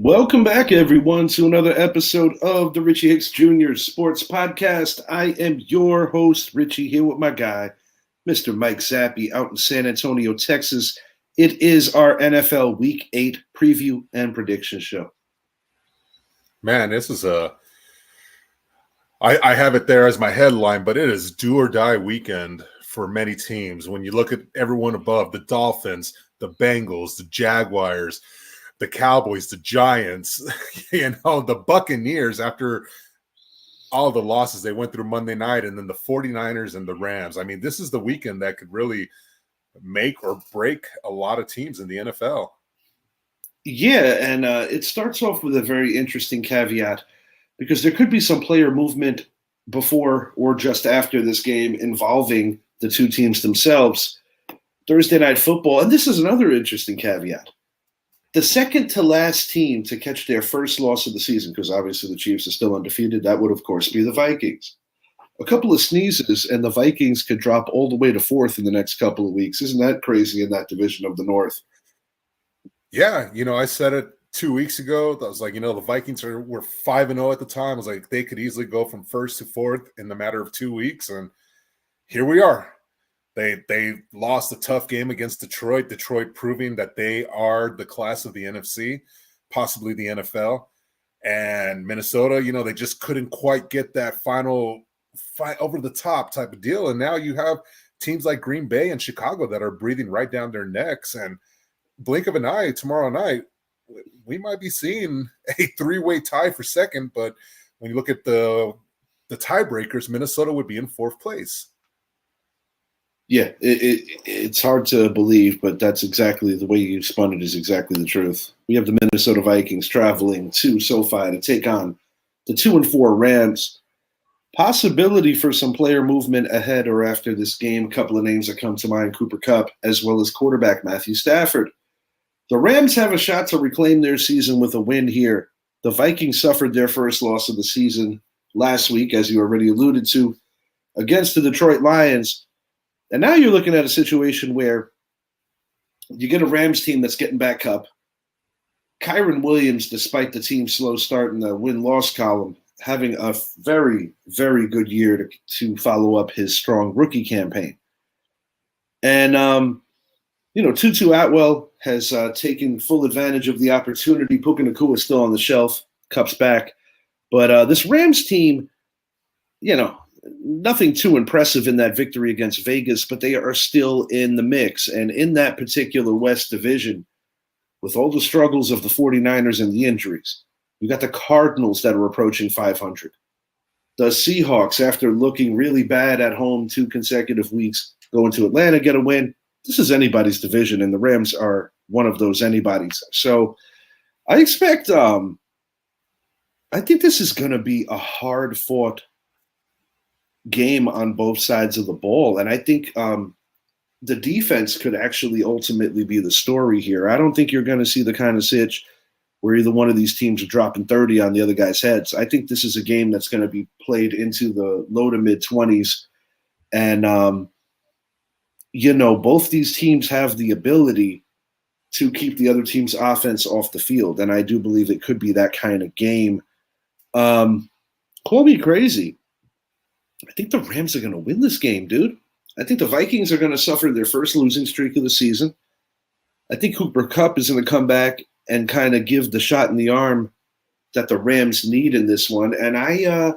Welcome back, everyone, to another episode of the Richie Hicks Jr. Sports Podcast. I am your host, Richie, here with my guy, Mr. Mike Zappi, out in San Antonio, Texas. It is our NFL Week 8 preview and prediction show. Man, this is I have it there as my headline, but it is do or die weekend for many teams. When you look at everyone above, the Dolphins, the Bengals, the Jaguars, the Cowboys, the Giants, the Buccaneers, after all the losses they went through Monday night, and then the 49ers and the Rams. I mean, this is the weekend that could really make or break a lot of teams in the NFL. Yeah, and it starts off with a very interesting caveat because there could be some player movement before or just after this game involving the two teams themselves. Thursday Night Football, and this is another interesting caveat. The second to last team to catch their first loss of the season, because obviously the Chiefs are still undefeated, that would, of course, be the Vikings. A couple of sneezes, and the Vikings could drop all the way to fourth in the next couple of weeks. Isn't that crazy in that division of the North? Yeah, I said it 2 weeks ago. I was like, the Vikings were 5-0 at the time. I was like, they could easily go from first to fourth in the matter of 2 weeks, and here we are. They lost a tough game against Detroit. Detroit proving that they are the class of the NFC, possibly the NFL. And Minnesota, they just couldn't quite get that final fight over the top type of deal. And now you have teams like Green Bay and Chicago that are breathing right down their necks. And blink of an eye, tomorrow night, we might be seeing a three-way tie for second. But when you look at the tiebreakers, Minnesota would be in fourth place. Yeah, it's hard to believe, but that's exactly the way you spun it is exactly the truth. We have the Minnesota Vikings traveling to SoFi to take on the 2-4 Rams. Possibility for some player movement ahead or after this game. A couple of names that come to mind, Cooper Kupp, as well as quarterback Matthew Stafford. The Rams have a shot to reclaim their season with a win here. The Vikings suffered their first loss of the season last week, as you already alluded to, against the Detroit Lions. And now you're looking at a situation where you get a Rams team that's getting back Kupp. Kyren Williams, despite the team's slow start in the win-loss column, having a very, very good year to follow up his strong rookie campaign. And, Tutu Atwell has taken full advantage of the opportunity. Puka Nacua is still on the shelf. Kupp's back. But this Rams team, nothing too impressive in that victory against Vegas, but they are still in the mix. And in that particular West Division, with all the struggles of the 49ers and the injuries, you got the Cardinals that are approaching 500. The Seahawks, after looking really bad at home 2 consecutive weeks, going to Atlanta, get a win. This is anybody's division, and the Rams are one of those anybody's. So I expect I think this is going to be a hard-fought game on both sides of the ball. And I think the defense could actually ultimately be the story here. I don't think you're going to see the kind of sitch where either one of these teams are dropping 30 on the other guy's heads. I think this is a game that's going to be played into the low to mid-20s. And, both these teams have the ability to keep the other team's offense off the field. And I do believe it could be that kind of game. Call me crazy. I think the Rams are going to win this game, dude. I think the Vikings are going to suffer their first losing streak of the season. I think Cooper Kupp is going to come back and kind of give the shot in the arm that the Rams need in this one. And I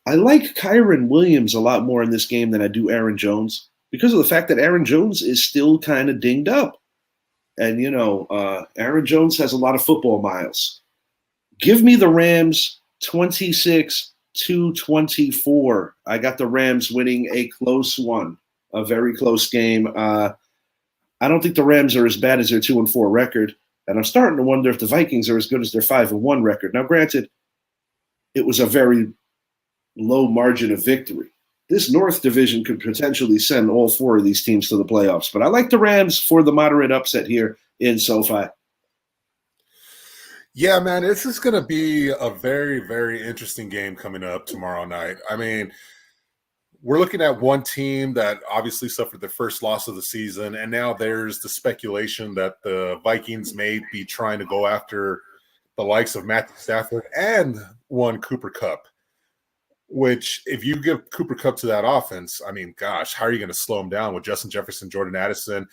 like Kyren Williams a lot more in this game than I do Aaron Jones because of the fact that Aaron Jones is still kind of dinged up. And, Aaron Jones has a lot of football miles. Give me the Rams 26-24. I got the Rams winning a close one, a very close game. I don't think the Rams are as bad as their 2-4 record, and I'm starting to wonder if the Vikings are as good as their 5-1 record. Now, granted, it was a very low margin of victory. This North Division could potentially send all 4 of these teams to the playoffs, but I like the Rams for the moderate upset here in SoFi. Yeah, man, this is going to be a very, very interesting game coming up tomorrow night. I mean, we're looking at one team that obviously suffered their first loss of the season, and now there's the speculation that the Vikings may be trying to go after the likes of Matthew Stafford and one Cooper Kupp, which if you give Cooper Kupp to that offense, I mean, gosh, how are you going to slow him down with Justin Jefferson, Jordan Addison?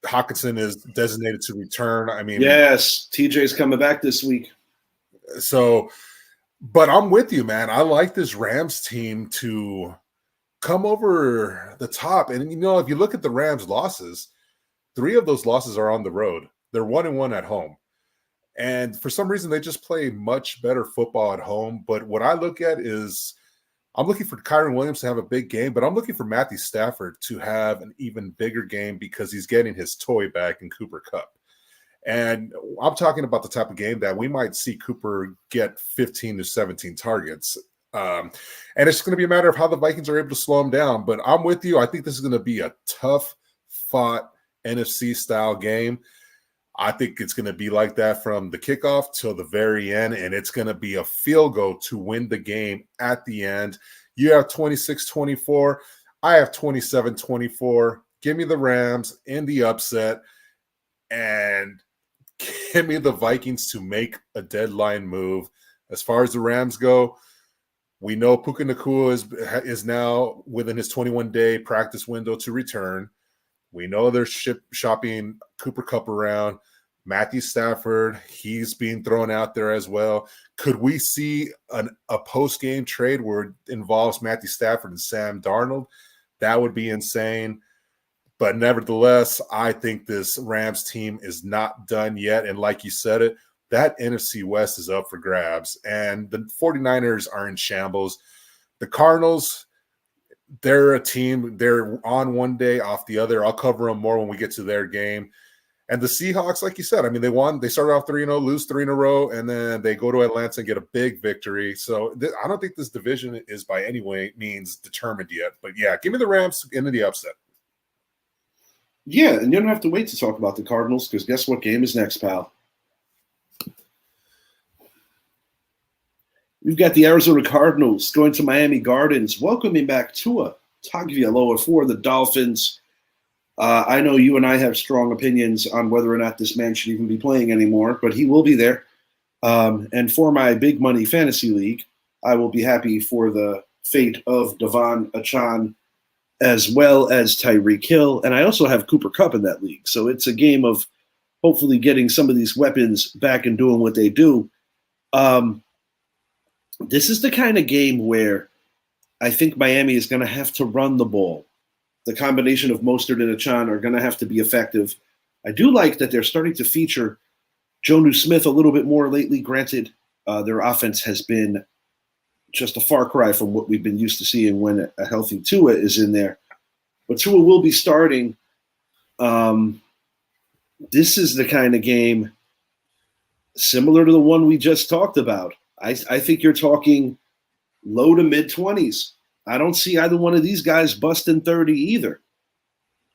Hawkinson is designated to return. I mean, yes, TJ's coming back this week. So, but I'm with you, man. I like this Rams team to come over the top. And, you know, if you look at the Rams losses, 3 of those losses are on the road. They're 1-1 at home. And for some reason, they just play much better football at home. But what I look at is I'm looking for Kyren Williams to have a big game, but I'm looking for Matthew Stafford to have an even bigger game because he's getting his toy back in Cooper Kupp. And I'm talking about the type of game that we might see Cooper get 15 to 17 targets. And it's going to be a matter of how the Vikings are able to slow him down. But I'm with you. I think this is going to be a tough fought NFC style game. I think it's going to be like that from the kickoff till the very end, and it's going to be a field goal to win the game at the end. You have 26-24. I have 27-24. Give me the Rams in the upset, and give me the Vikings to make a deadline move. As far as the Rams go, we know Puka Nacua is now within his 21-day practice window to return. We know they're shopping Cooper Kupp around. Matthew Stafford, he's being thrown out there as well. Could we see a post-game trade where it involves Matthew Stafford and Sam Darnold? That would be insane. But nevertheless, I think this Rams team is not done yet. And like you said it, that NFC West is up for grabs. And the 49ers are in shambles. The Cardinals, they're a team. They're on one day, off the other. I'll cover them more when we get to their game. And the Seahawks, like you said, I mean, they won. They started off 3-0, lose 3 in a row, and then they go to Atlanta and get a big victory. So I don't think this division is by any means determined yet. But, yeah, give me the Rams into the upset. Yeah, and you don't have to wait to talk about the Cardinals because guess what game is next, pal? We've got the Arizona Cardinals going to Miami Gardens, welcoming back Tua Tagovailoa for the Dolphins. I know you and I have strong opinions on whether or not this man should even be playing anymore, but he will be there. And for my big money fantasy league, I will be happy for the fate of Devon Achane as well as Tyreek Hill. And I also have Cooper Kupp in that league. So it's a game of hopefully getting some of these weapons back and doing what they do. This is the kind of game where I think Miami is going to have to run the ball. The combination of Mostert and Achane are going to have to be effective. I do like that they're starting to feature Jonnu Smith a little bit more lately. Granted, their offense has been just a far cry from what we've been used to seeing when a healthy Tua is in there. But Tua will be starting. This is the kind of game similar to the one we just talked about. I think you're talking low to mid-20s. I don't see either one of these guys busting 30 either.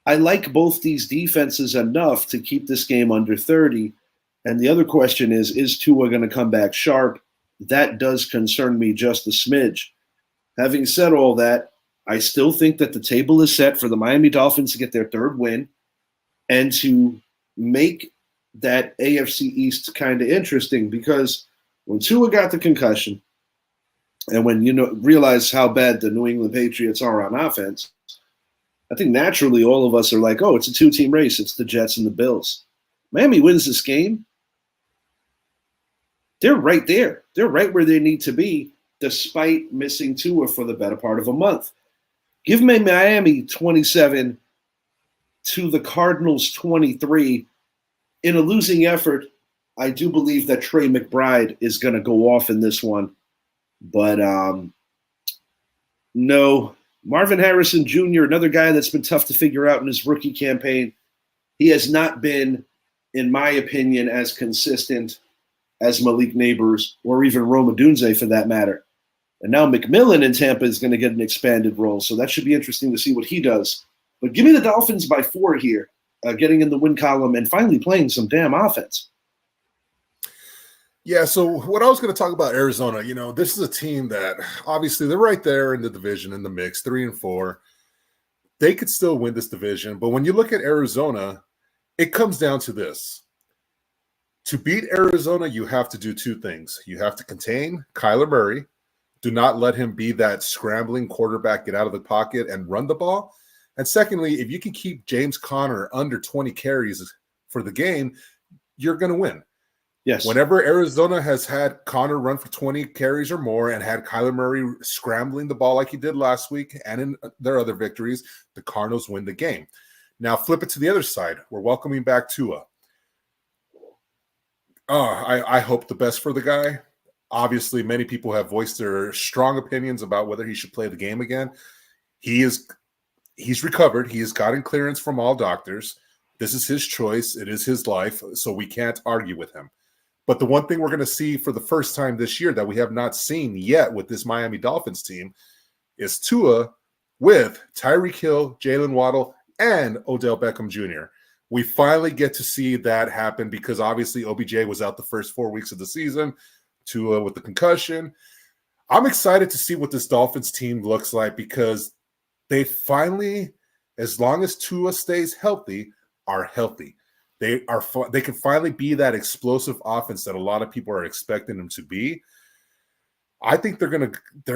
I like both these defenses enough to keep this game under 30. And the other question is Tua going to come back sharp? That does concern me just a smidge. Having said all that, I still think that the table is set for the Miami Dolphins to get their third win and to make that AFC East kind of interesting because when Tua got the concussion, and when you realize how bad the New England Patriots are on offense, I think naturally all of us are like, oh, it's a two-team race. It's the Jets and the Bills. Miami wins this game. They're right there. They're right where they need to be despite missing Tua for the better part of a month. Give me Miami 27 to the Cardinals 23. In a losing effort, I do believe that Trey McBride is going to go off in this one. But no, Marvin Harrison Jr., another guy that's been tough to figure out in his rookie campaign. He has not been, in my opinion, as consistent as Malik Nabers or even Rome Odunze for that matter. And now McMillan in Tampa is going to get an expanded role, so that should be interesting to see what he does. But give me the Dolphins by 4 here, getting in the win column and finally playing some damn offense. Yeah, so what I was going to talk about Arizona, this is a team that obviously they're right there in the division, in the mix, 3-4. They could still win this division. But when you look at Arizona, it comes down to this. To beat Arizona, you have to do two things. You have to contain Kyler Murray. Do not let him be that scrambling quarterback, get out of the pocket and run the ball. And secondly, if you can keep James Conner under 20 carries for the game, you're going to win. Yes. Whenever Arizona has had Conner run for 20 carries or more and had Kyler Murray scrambling the ball like he did last week and in their other victories, the Cardinals win the game. Now flip it to the other side. We're welcoming back Tua. I hope the best for the guy. Obviously, many people have voiced their strong opinions about whether he should play the game again. He's recovered. He has gotten clearance from all doctors. This is his choice. It is his life, so we can't argue with him. But the one thing we're going to see for the first time this year that we have not seen yet with this Miami Dolphins team is Tua with Tyreek Hill, Jalen Waddle, and Odell Beckham Jr. We finally get to see that happen because obviously OBJ was out the first 4 weeks of the season. Tua with the concussion. I'm excited to see what this Dolphins team looks like because they finally, as long as Tua stays healthy, are healthy. They can finally be that explosive offense that a lot of people are expecting them to be. I think they're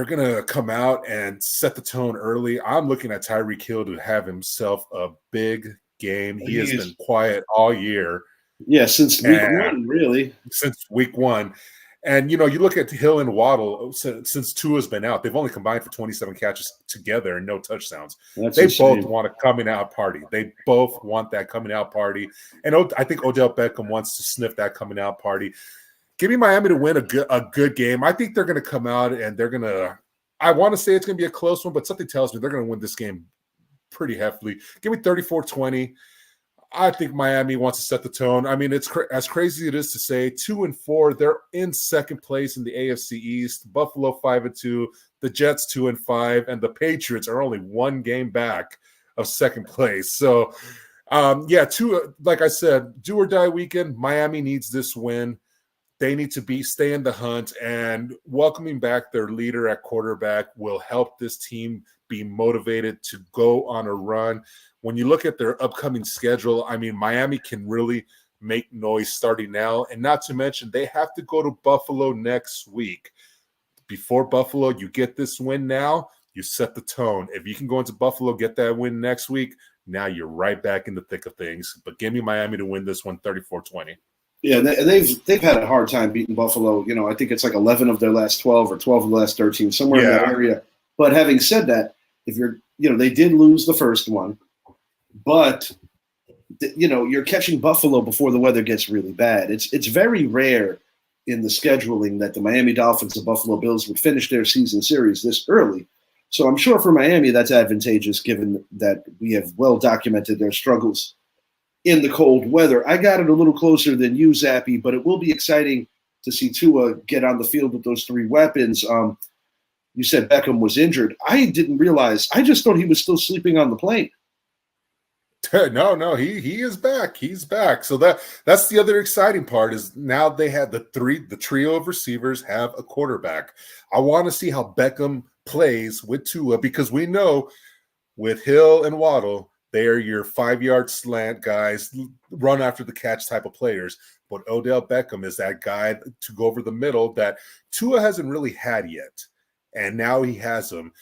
gonna come out and set the tone early. I'm looking at Tyreek Hill to have himself a big game. He has been quiet all year. Yeah, since week one, really. Since week one. And, you look at Hill and Waddle, since Tua's been out, they've only combined for 27 catches together and no touchdowns. They both want a coming out party. They both want that coming out party. And I think Odell Beckham wants to sniff that coming out party. Give me Miami to win a good game. I think they're going to come out and they're going to – I want to say it's going to be a close one, but something tells me they're going to win this game pretty heftily. Give me 34-20. I think Miami wants to set the tone. I mean, it's as crazy as it is to say 2-4. They're in second place in the AFC East. Buffalo 5-2, the Jets 2-5, and the Patriots are only one game back of second place. So, like I said, do or die weekend. Miami needs this win. They need to stay in the hunt, and welcoming back their leader at quarterback will help this team be motivated to go on a run. When you look at their upcoming schedule, I mean, Miami can really make noise starting now. And not to mention, they have to go to Buffalo next week. Before Buffalo, you get this win now, you set the tone. If you can go into Buffalo, get that win next week, now you're right back in the thick of things. But give me Miami to win this one 34-20. Yeah, and they've had a hard time beating Buffalo. I think it's like 11 of their last 12 or 12 of the last 13, somewhere in that area. But having said that, if they did lose the first one. But, you're catching Buffalo before the weather gets really bad. It's very rare in the scheduling that the Miami Dolphins and Buffalo Bills would finish their season series this early. So I'm sure for Miami that's advantageous given that we have well documented their struggles in the cold weather. I got it a little closer than you, Zappy, but it will be exciting to see Tua get on the field with those three weapons. You said Beckham was injured. I didn't realize. I just thought he was still sleeping on the plane. No, he is back. He's back. So that's the other exciting part is now they had the trio of receivers have a quarterback. I want to see how Beckham plays with Tua because we know with Hill and Waddle, they are your 5-yard slant guys, run after the catch type of players. But Odell Beckham is that guy to go over the middle that Tua hasn't really had yet. And now he has him.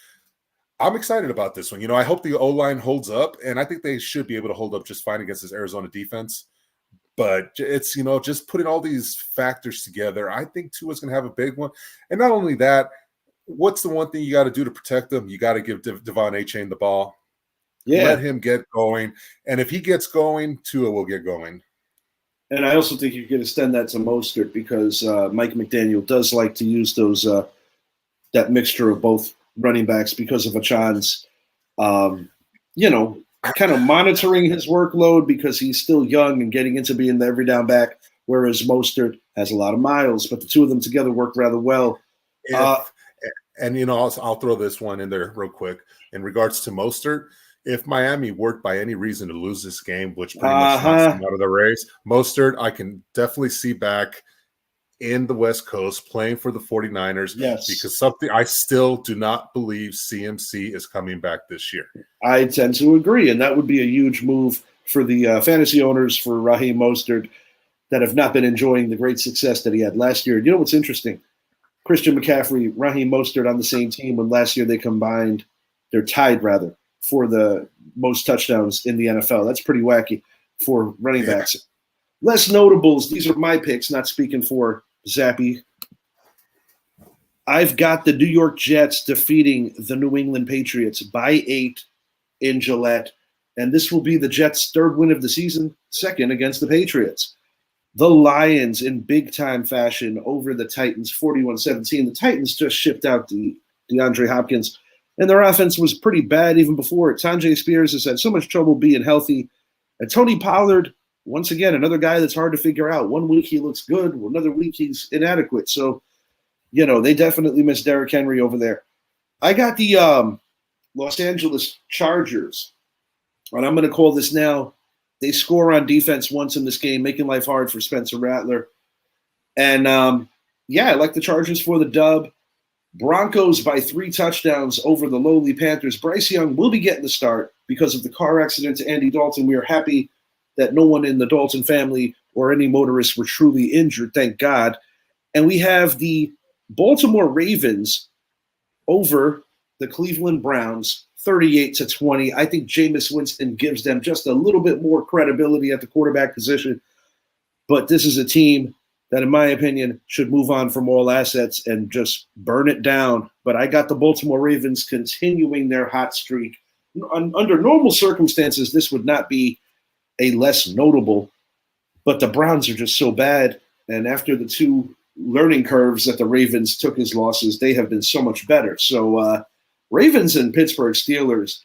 I'm excited about this one. I hope the O-line holds up, and I think they should be able to hold up just fine against this Arizona defense. But it's, just putting all these factors together, I think Tua's going to have a big one. And not only that, what's the one thing you got to do to protect them? You got to give Devon Achane the ball. Yeah. Let him get going. And if he gets going, Tua will get going. And I also think you can extend that to Mostert because Mike McDaniel does like to use those that mixture of both running backs because of Achan's, kind of monitoring his workload because he's still young and getting into being the every down back, whereas Mostert has a lot of miles, but the two of them together work rather well. I'll throw this one in there real quick. In regards to Mostert, if Miami were by any reason to lose this game, which pretty much knocks them out of the race, Mostert I can definitely see back in the West Coast playing for the 49ers. Yes. Because I still do not believe CMC is coming back this year. I tend to agree, and that would be a huge move for the fantasy owners for Raheem Mostert. that have not been enjoying the great success that he had last year. You know what's interesting? Christian McCaffrey, Raheem Mostert on the same team when last year they're tied rather, for the most touchdowns in the NFL. That's pretty wacky for running backs. Less notables, these are my picks, not speaking for Zappy. I've got the New York Jets defeating the New England Patriots by 8 in Gillette, and this will be the Jets' third win of the season, second against the Patriots. The Lions in big-time fashion over the Titans, 41-17. The Titans just shipped out the DeAndre Hopkins, and their offense was pretty bad even before it. Tajay Spears has had so much trouble being healthy. And Tony Pollard, once again, another guy that's hard to figure out. One week he looks good, another week he's inadequate. So, they definitely miss Derrick Henry over there. I got the Los Angeles Chargers, and I'm going to call this now. They score on defense once in this game, making life hard for Spencer Rattler. And, I like the Chargers for the dub. Broncos by 3 touchdowns over the lowly Panthers. Bryce Young will be getting the start because of the car accident to Andy Dalton. We are happy that no one in the Dalton family or any motorists were truly injured, thank God. And we have the Baltimore Ravens over the Cleveland Browns, 38-20. I think Jameis Winston gives them just a little bit more credibility at the quarterback position. But this is a team that, in my opinion, should move on from all assets and just burn it down. But I got the Baltimore Ravens continuing their hot streak. Under normal circumstances, this would not be a less notable, but the Browns are just so bad. And after the 2 learning curves that the Ravens took as losses, they have been so much better. So Ravens and Pittsburgh Steelers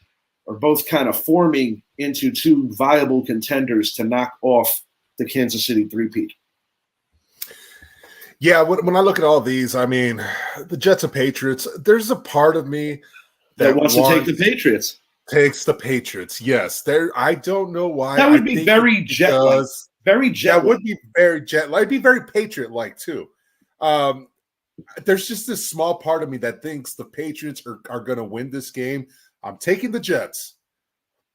are both kind of forming into 2 viable contenders to knock off the Kansas City three-peat. Yeah, when I look at all these, I mean, the Jets and Patriots, there's a part of me that wants to take the Patriots. Takes the Patriots, yes. I don't know why. That would be very Jet-like. Very Jet-like. That would be very Jet-like. It'd be very Patriot-like, too. There's just this small part of me that thinks the Patriots are going to win this game. I'm taking the Jets.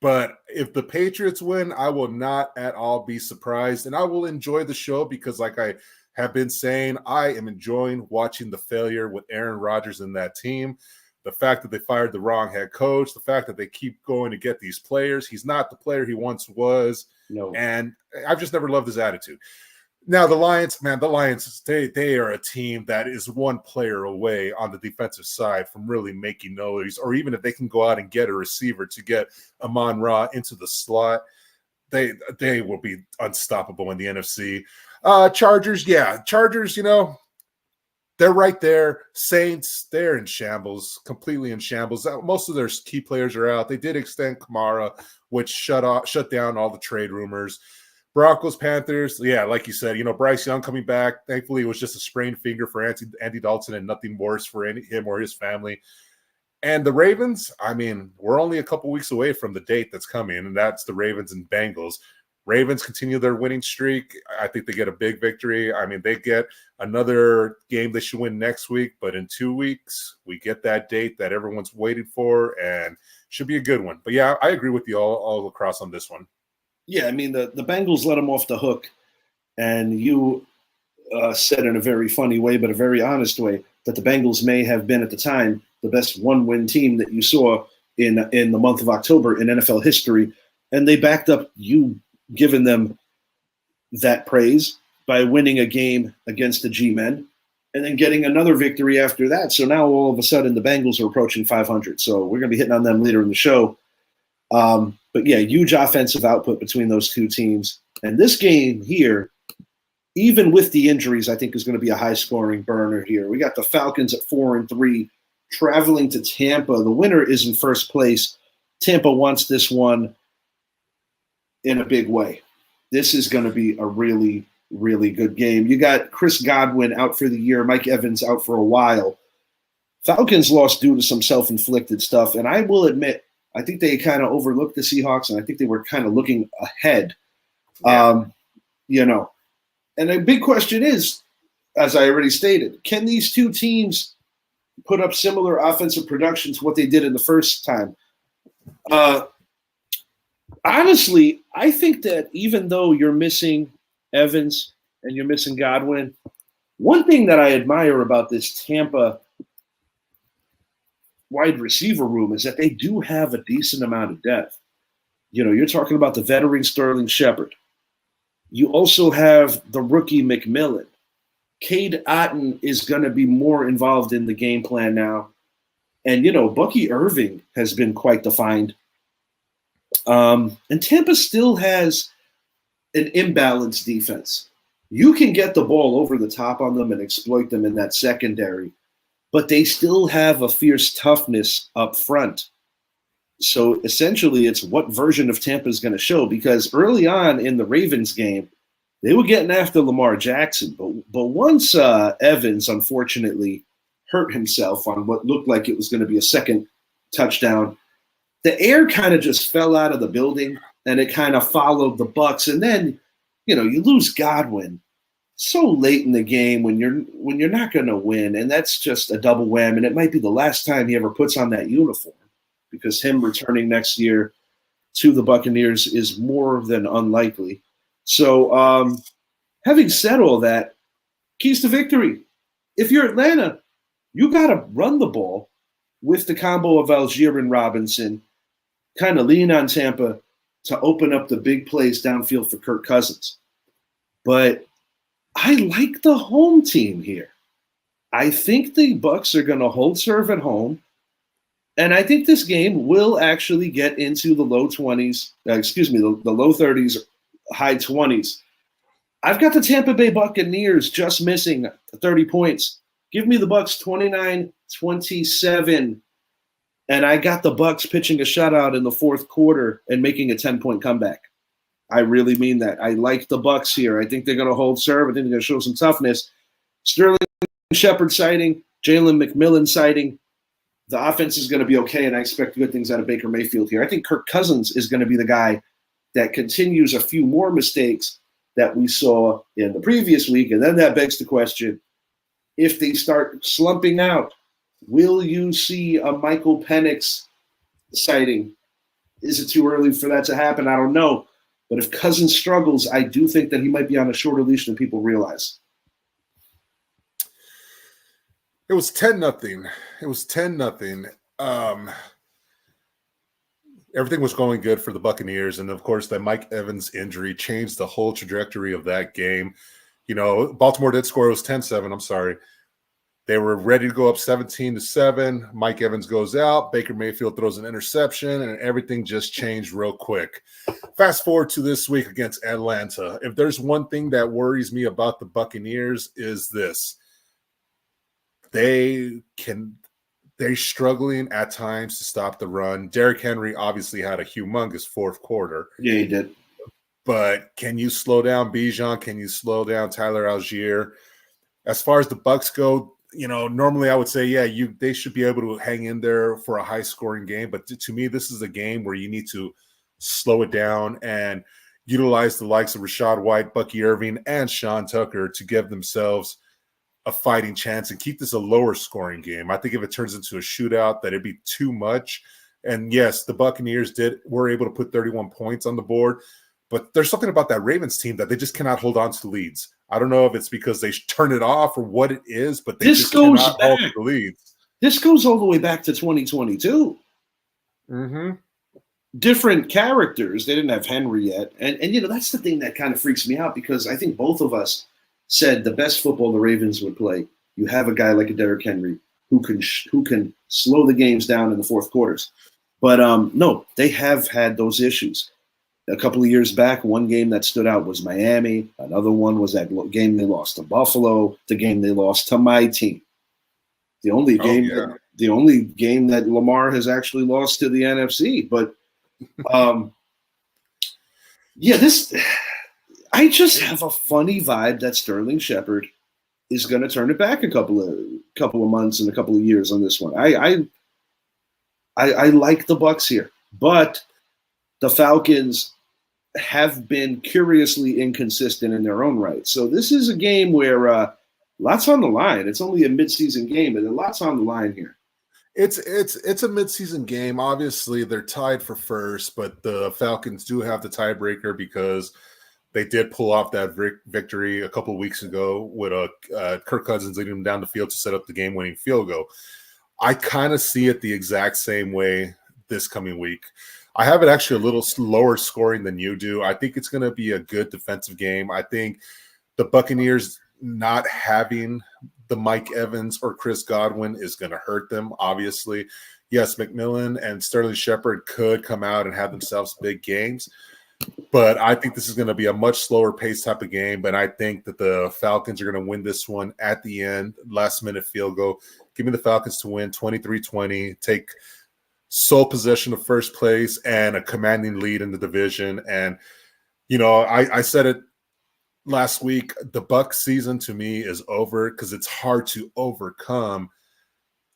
But if the Patriots win, I will not at all be surprised. And I will enjoy the show because, like I have been saying, I am enjoying watching the failure with Aaron Rodgers and that team. The fact that they fired the wrong head coach, the fact that they keep going to get these players. He's not the player he once was. No. And I've just never loved his attitude. Now, the Lions, they are a team that is one player away on the defensive side from really making noise, or even if they can go out and get a receiver to get Amon-Ra into the slot, they will be unstoppable in the NFC. Chargers, they're right there. Saints, they're in shambles, completely in shambles. Most of their key players are out. They did extend Kamara, which shut down all the trade rumors. Broncos, Panthers, like you said, Bryce Young coming back. Thankfully, it was just a sprained finger for Andy Dalton and nothing worse for him or his family. And the Ravens, I mean, we're only a couple weeks away from the date that's coming, and that's the Ravens and Bengals. Ravens continue their winning streak. I think they get a big victory. I mean, they get another game they should win next week, but in 2 weeks, we get that date that everyone's waiting for, and should be a good one. But yeah, I agree with you all across on this one. Yeah, I mean, the Bengals let them off the hook, and you said in a very funny way, but a very honest way, that the Bengals may have been at the time the best one-win team that you saw in the month of October in NFL history, and they backed up you giving them that praise by winning a game against the G-Men and then getting another victory after that. So now all of a sudden the Bengals are approaching 500. So we're going to be hitting on them later in the show. But yeah, huge offensive output between those 2 teams. And this game here, even with the injuries, I think is going to be a high-scoring burner here. We got the Falcons at 4-3, traveling to Tampa. The winner is in first place. Tampa wants this one in a big way. This is going to be a really, really good game. You got Chris Godwin out for the year, Mike Evans out for a while. Falcons lost due to some self-inflicted stuff, and I will admit, I think they kind of overlooked the Seahawks, and I think they were kind of looking ahead. Yeah. And a big question is, as I already stated, can these 2 teams put up similar offensive production to what they did in the first time? Honestly, I think that even though you're missing Evans and you're missing Godwin. One thing that I admire about this Tampa wide receiver room is that they do have a decent amount of depth. You know, you're talking about the veteran Sterling Shepard. You also have the rookie McMillan. Cade Otton is going to be more involved in the game plan now. And, you know, Bucky Irving has been quite the find. And Tampa still has an imbalanced defense. You can get the ball over the top on them and exploit them in that secondary, but they still have a fierce toughness up front. So essentially, it's what version of Tampa is going to show, because early on in the Ravens game, they were getting after Lamar Jackson. But once Evans, unfortunately, hurt himself on what looked like it was going to be a second touchdown, the air kind of just fell out of the building, and it kind of followed the Bucks. And then, you know, you lose Godwin so late in the game when you're not going to win, and that's just a double whammy. And it might be the last time he ever puts on that uniform, because him returning next year to the Buccaneers is more than unlikely. So, having said all that, keys to victory. If you're Atlanta, you got to run the ball with the combo of Algier and Robinson, kind of lean on Tampa to open up the big plays downfield for Kirk Cousins. But I like the home team here. I think the Bucs are going to hold serve at home. And I think this game will actually get into the low 20s, the low 30s, high 20s. I've got the Tampa Bay Buccaneers just missing 30 points. Give me the Bucs 29-27. And I got the Bucs pitching a shutout in the fourth quarter and making a 10-point comeback. I really mean that. I like the Bucs here. I think they're going to hold serve. I think they're going to show some toughness. Sterling Shepard sighting, Jalen McMillan sighting. The offense is going to be okay, and I expect good things out of Baker Mayfield here. I think Kirk Cousins is going to be the guy that continues a few more mistakes that we saw in the previous week. And then that begs the question, if they start slumping out, will you see a Michael Penix sighting? Is it too early for that to happen? I don't know. But if Cousins struggles, I do think that he might be on a shorter leash than people realize. It was 10-0. It was 10-0. Everything was going good for the Buccaneers. And, of course, that Mike Evans injury changed the whole trajectory of that game. You know, Baltimore did score. It was 10-7. I'm sorry. They were ready to go up 17-7. Mike Evans goes out. Baker Mayfield throws an interception, and everything just changed real quick. Fast forward to this week against Atlanta. If there's one thing that worries me about the Buccaneers is this. They're struggling at times to stop the run. Derrick Henry obviously had a humongous fourth quarter. Yeah, he did. But can you slow down Bijan? Can you slow down Tyler Algier? As far as the Bucs go, you know, normally I would say, yeah, they should be able to hang in there for a high-scoring game. But to me, this is a game where you need to slow it down and utilize the likes of Rachaad White, Bucky Irving, and Sean Tucker to give themselves a fighting chance and keep this a lower scoring game. I think if it turns into a shootout, that it'd be too much. And yes, the Buccaneers were able to put 31 points on the board, but there's something about that Ravens team that they just cannot hold on to the leads. I don't know if it's because they turn it off or what it is, but they just cannot hold the leads. This goes all the way back to 2022. Mm-hmm. Different characters. They didn't have Henry yet. And you know, that's the thing that kind of freaks me out, because I think both of us said the best football the Ravens would play, you have a guy like a Derrick Henry who can slow the games down in the fourth quarters. But no, they have had those issues. A couple of years back, one game that stood out was Miami. Another one was that game they lost to Buffalo, the game they lost to my team. The only game that Lamar has actually lost to the NFC. But I just have a funny vibe that Sterling Shepard is going to turn it back a couple of months and a couple of years on this one. I like the Bucs here, but the Falcons have been curiously inconsistent in their own right. So this is a game where lots on the line. It's only a midseason game, but lots on the line here. It's a midseason game. Obviously, they're tied for first, but the Falcons do have the tiebreaker because They did pull off that victory a couple of weeks ago with Kirk Cousins leading them down the field to set up the game-winning field goal. I kind of see it the exact same way this coming week. I have it actually a little lower scoring than you do. I think it's going to be a good defensive game. I think the Buccaneers not having the Mike Evans or Chris Godwin is going to hurt them, obviously. Yes, McMillan and Sterling Shepard could come out and have themselves big games, but I think this is going to be a much slower pace type of game. But I think that the Falcons are going to win this one at the end, last-minute field goal. Give me the Falcons to win 23-20, take sole possession of first place and a commanding lead in the division. And, I said it last week, the Bucs season to me is over because it's hard to overcome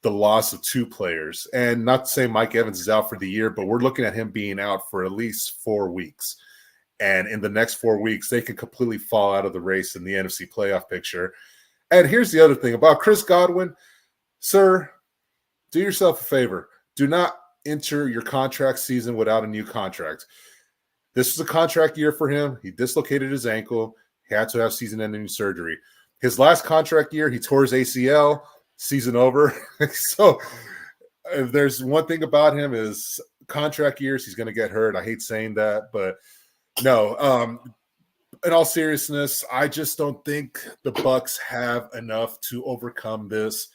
the loss of two players. And not to say Mike Evans is out for the year, but we're looking at him being out for at least 4 weeks. And in the next 4 weeks, they could completely fall out of the race in the NFC playoff picture. And here's the other thing about Chris Godwin. Sir, do yourself a favor. Do not enter your contract season without a new contract. This was a contract year for him. He dislocated his ankle. He had to have season-ending surgery. His last contract year, he tore his ACL. Season over. So if there's one thing about him is contract years, he's going to get hurt. I hate saying that, but no. In all seriousness, I just don't think the Bucs have enough to overcome this.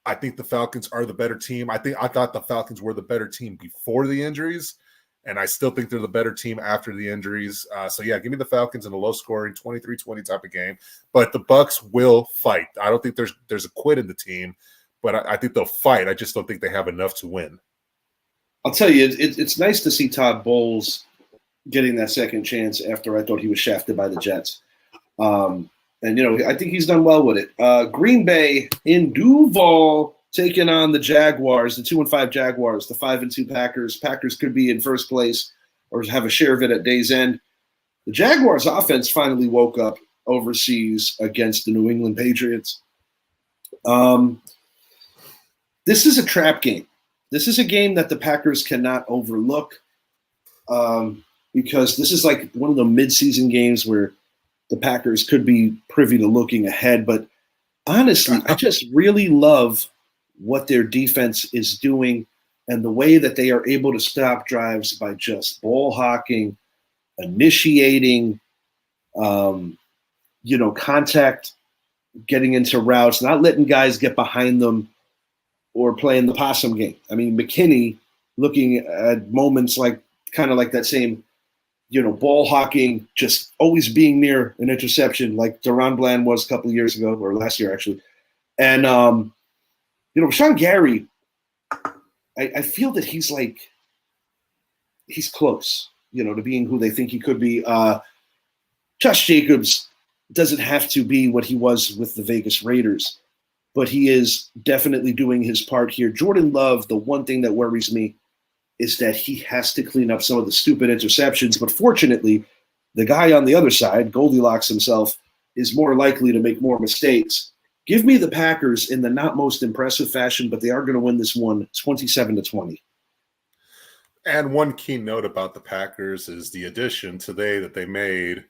I think the Falcons are the better team. I thought the Falcons were the better team before the injuries, and I still think they're the better team after the injuries. So yeah, give me the Falcons in a low-scoring 23-20 type of game. But the Bucs will fight. I don't think there's a quit in the team, but I think they'll fight. I just don't think they have enough to win. I'll tell you, it's nice to see Todd Bowles getting that second chance after I thought he was shafted by the Jets. And, I think he's done well with it. Green Bay in Duval taking on the Jaguars, the 2-5 Jaguars, the 5-2 Packers. Packers could be in first place or have a share of it at day's end. The Jaguars offense finally woke up overseas against the New England Patriots. This is a trap game. This is a game that the Packers cannot overlook because this is like one of the midseason games where the Packers could be privy to looking ahead. But honestly, I just really love what their defense is doing and the way that they are able to stop drives by just ball hawking, initiating, contact, getting into routes, not letting guys get behind them or playing the possum game. I mean, McKinney looking at moments like kind of like that same, ball hawking, just always being near an interception like Deron Bland was a couple of years ago or last year actually. And, Rashawn Gary, I feel that he's close, to being who they think he could be. Josh Jacobs doesn't have to be what he was with the Vegas Raiders, but he is definitely doing his part here. Jordan Love, the one thing that worries me is that he has to clean up some of the stupid interceptions. But fortunately, the guy on the other side, Goldilocks himself, is more likely to make more mistakes. Give me the Packers in the not most impressive fashion, but they are going to win this one 27-20. And one key note about the Packers is the addition today that they made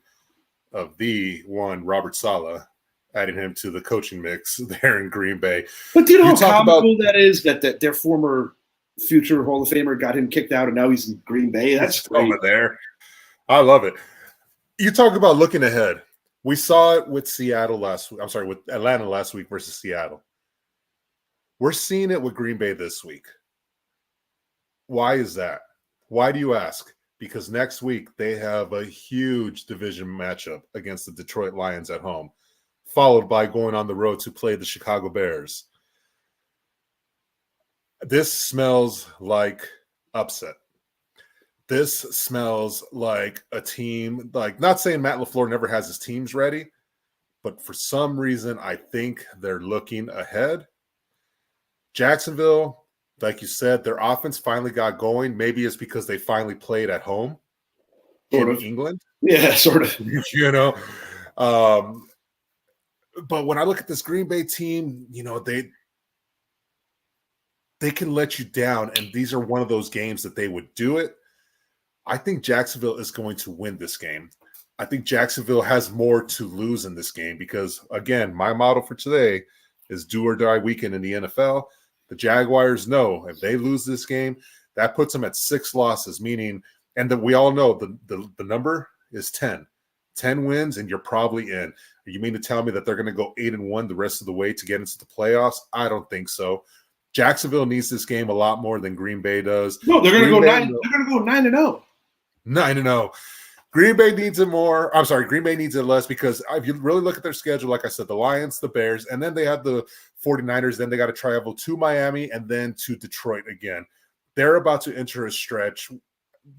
of the one Robert Saleh, adding him to the coaching mix there in Green Bay. But do you know how comical that is that their former future Hall of Famer got him kicked out and now he's in Green Bay? That's great. Over there. I love it. You talk about looking ahead. We saw it with with Atlanta last week versus Seattle. We're seeing it with Green Bay this week. Why is that? Why do you ask? Because next week they have a huge division matchup against the Detroit Lions at home, followed by going on the road to play the Chicago Bears. This smells like upset. This smells like a team, not saying Matt LaFleur never has his teams ready, but for some reason, I think they're looking ahead. Jacksonville, like you said, their offense finally got going. Maybe it's because they finally played at home in England. Yeah, sort of. But when I look at this Green Bay team, they can let you down, and these are one of those games that they would do it. I think Jacksonville is going to win this game. I think Jacksonville has more to lose in this game because, again, my model for today is do or die weekend in the NFL. The Jaguars know if they lose this game, that puts them at 6 losses, meaning, and that we all know the number is 10. 10 wins, and you're probably in. You mean to tell me that they're going to go 8-1 the rest of the way to get into the playoffs? I don't think so. Jacksonville needs this game a lot more than Green Bay does. No, they're going to go 9. They're going to go 9-0. 9-0. Green Bay needs it more. I'm sorry, Green Bay needs it less because if you really look at their schedule, like I said, the Lions, the Bears, and then they have the 49ers. Then they got to travel to Miami and then to Detroit again. They're about to enter a stretch.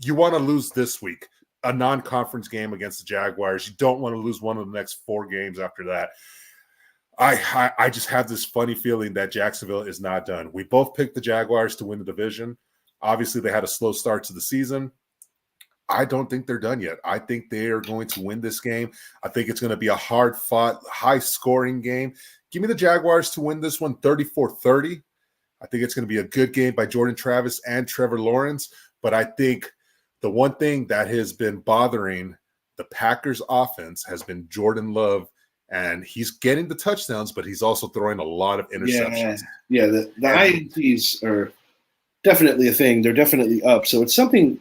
You want to lose this week, a non-conference game against the Jaguars. You don't want to lose one of the next 4 games after that. I just have this funny feeling that Jacksonville is not done. We both picked the Jaguars to win the division. Obviously, they had a slow start to the season. I don't think they're done yet. I think they are going to win this game. I think it's going to be a hard-fought, high-scoring game. Give me the Jaguars to win this one 34-30. I think it's going to be a good game by Jordan Travis and Trevor Lawrence. But I think the one thing that has been bothering the Packers offense has been Jordan Love. And he's getting the touchdowns, but he's also throwing a lot of interceptions. Yeah, the INTs are definitely a thing. They're definitely up. So it's something